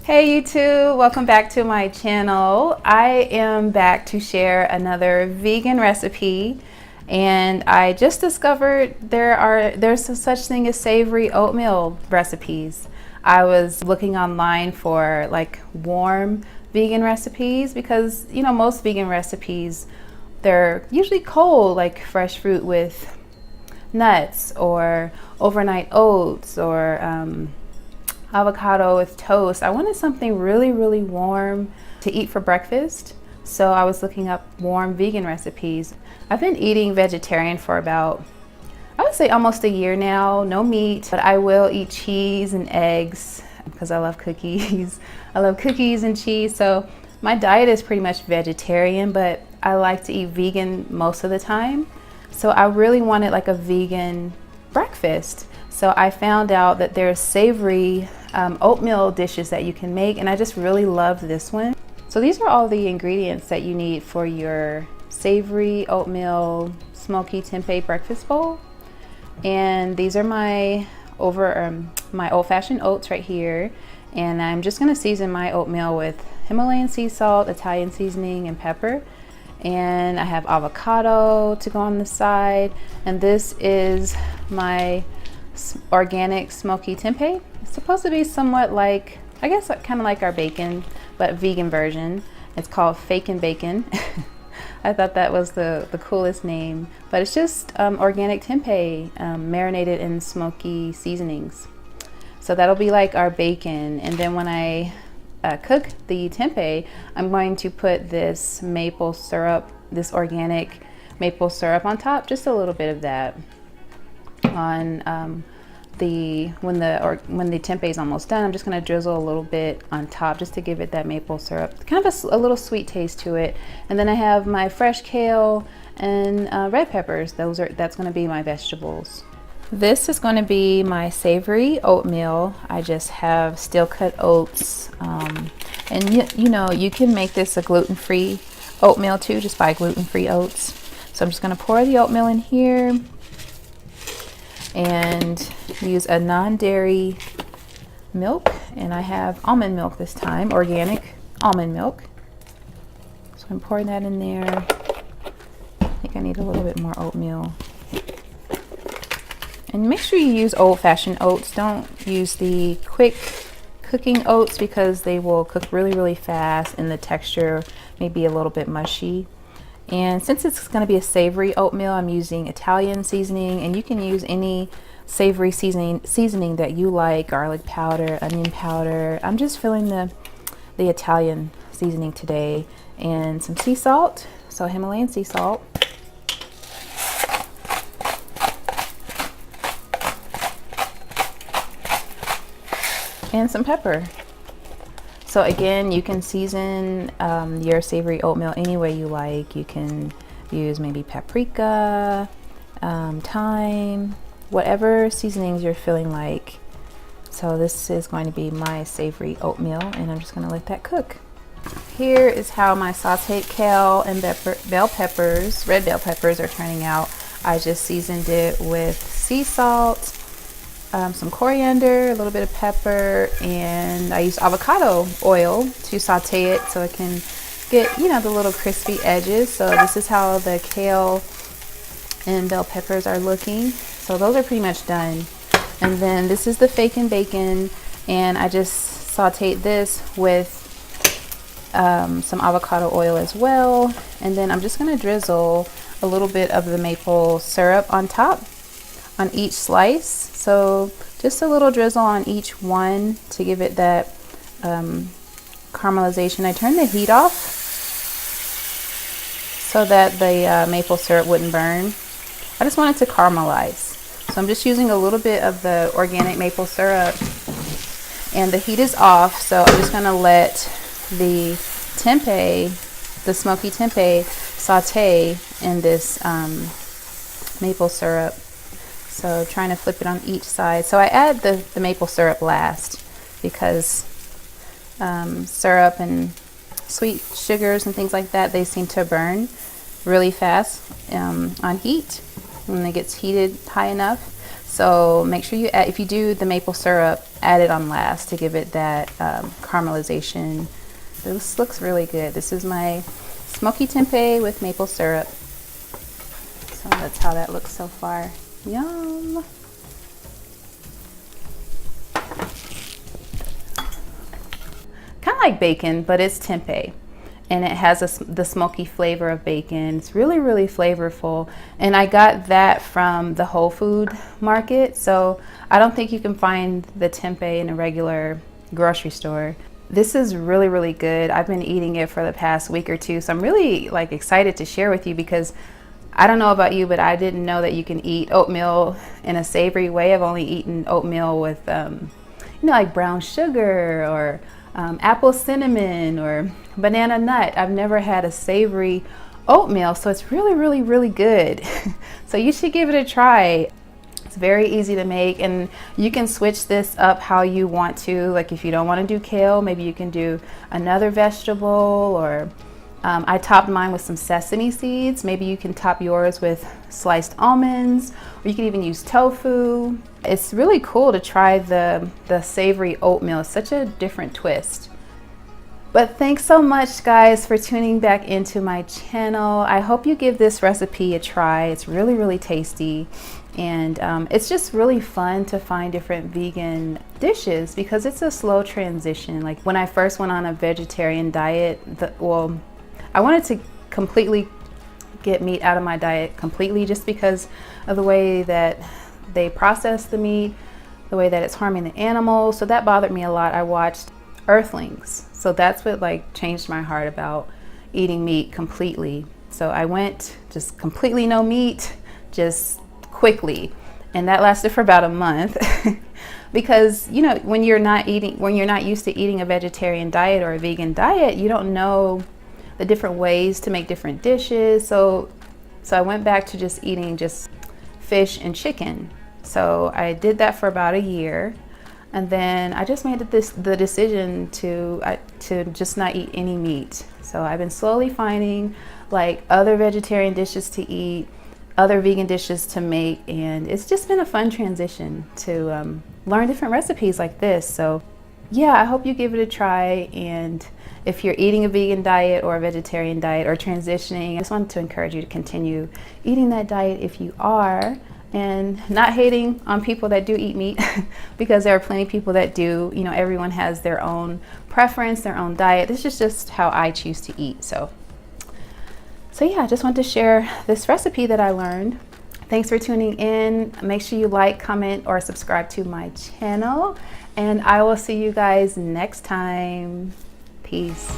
Hey YouTube, welcome back to my channel. I am back to share another vegan recipe, and I just discovered there's a such thing as savory oatmeal recipes. I was looking online for like warm vegan recipes because most vegan recipes, they're usually cold, like fresh fruit with nuts or overnight oats or avocado with toast. I wanted something really, really warm to eat for breakfast. So I was looking up warm vegan recipes. I've been eating vegetarian for about, I would say almost a year now. No meat, but I will eat cheese and eggs because I love cookies. I love cookies and cheese. So my diet is pretty much vegetarian, but I like to eat vegan most of the time. So I really wanted like a vegan breakfast. So I found out that there's savory oatmeal dishes that you can make, and I just really loved this one. So these are all the ingredients that you need for your savory oatmeal smoky tempeh breakfast bowl. And these are my old-fashioned oats right here. And I'm just gonna season my oatmeal with Himalayan sea salt, Italian seasoning, and pepper. And I have avocado to go on the side. And this is my organic smoky tempeh. It's supposed to be somewhat like, I guess kind of like our bacon, but vegan version. It's called Fake and Bacon. I thought that was the coolest name, but it's just organic tempeh marinated in smoky seasonings. So that'll be like our bacon. And then when I cook the tempeh, I'm going to put this maple syrup, this organic maple syrup on top, just a little bit of that on when the tempeh is almost done. I'm just going to drizzle a little bit on top just to give it that maple syrup, kind of a little sweet taste to it. And then I have my fresh kale and red peppers. That's going to be my vegetables. This is going to be my savory oatmeal. I just have steel cut oats, and you can make this a gluten-free oatmeal too. Just buy gluten-free oats. So I'm just going to pour the oatmeal in here and use a non-dairy milk, and I have almond milk this time, organic almond milk. So I'm pouring that in there. I think I need a little bit more oatmeal. And make sure you use old-fashioned oats. Don't use the quick cooking oats because they will cook really, really fast and the texture may be a little bit mushy. And since it's going to be a savory oatmeal, I'm using Italian seasoning, and you can use any savory seasoning that you like, garlic powder, onion powder. I'm just filling the Italian seasoning today, and some sea salt, so Himalayan sea salt. And some pepper. So again, you can season your savory oatmeal any way you like. You can use maybe paprika, thyme, whatever seasonings you're feeling like. So this is going to be my savory oatmeal, and I'm just going to let that cook. Here is how my sauteed kale and red bell peppers are turning out. I just seasoned it with sea salt, some coriander, a little bit of pepper, and I used avocado oil to saute it so it can get, the little crispy edges. So this is how the kale and bell peppers are looking. So those are pretty much done. And then this is the Fake and Bacon, and I just sauteed this with some avocado oil as well. And then I'm just going to drizzle a little bit of the maple syrup on top on each slice. So just a little drizzle on each one to give it that caramelization. I turned the heat off so that the maple syrup wouldn't burn. I just wanted to caramelize. So I'm just using a little bit of the organic maple syrup, and the heat is off. So I'm just gonna let the tempeh, the smoky tempeh, saute in this maple syrup. So trying to flip it on each side. So I add the maple syrup last because syrup and sweet sugars and things like that, they seem to burn really fast on heat when it gets heated high enough. So make sure you add, if you do the maple syrup, add it on last to give it that caramelization. This looks really good. This is my smoky tempeh with maple syrup. So that's how that looks so far. Yum. Kind of like bacon, but it's tempeh. And it has the smoky flavor of bacon. It's really, really flavorful. And I got that from the Whole Food market. So I don't think you can find the tempeh in a regular grocery store. This is really, really good. I've been eating it for the past week or two. So I'm really like excited to share with you, because I don't know about you, but I didn't know that you can eat oatmeal in a savory way. I've only eaten oatmeal with, like brown sugar or apple cinnamon or banana nut. I've never had a savory oatmeal, so it's really, really, really good. So you should give it a try. It's very easy to make, and you can switch this up how you want to. Like if you don't want to do kale, maybe you can do another vegetable, or I topped mine with some sesame seeds. Maybe you can top yours with sliced almonds, or you can even use tofu. It's really cool to try the savory oatmeal. It's such a different twist. But thanks so much, guys, for tuning back into my channel. I hope you give this recipe a try. It's really, really tasty. And it's just really fun to find different vegan dishes, because it's a slow transition. Like when I first went on a vegetarian diet, I wanted to completely get meat out of my diet completely, just because of the way that they process the meat, the way that it's harming the animals. So that bothered me a lot. I watched Earthlings. So that's what like changed my heart about eating meat completely. So I went just completely no meat, just quickly. And that lasted for about a month. Because, when you're not used to eating a vegetarian diet or a vegan diet, you don't know the different ways to make different dishes. So I went back to just eating just fish and chicken. So I did that for about a year, and then I just made the decision to just not eat any meat. So I've been slowly finding like other vegetarian dishes to eat, other vegan dishes to make, and it's just been a fun transition to learn different recipes like this. So yeah, I hope you give it a try. And if you're eating a vegan diet or a vegetarian diet or transitioning, I just wanted to encourage you to continue eating that diet if you are, and not hating on people that do eat meat, because there are plenty of people that do. Everyone has their own preference, their own diet. This is just how I choose to eat. So yeah, I just wanted to share this recipe that I learned. Thanks for tuning in. Make sure you like, comment, or subscribe to my channel, and I will see you guys next time. Peace.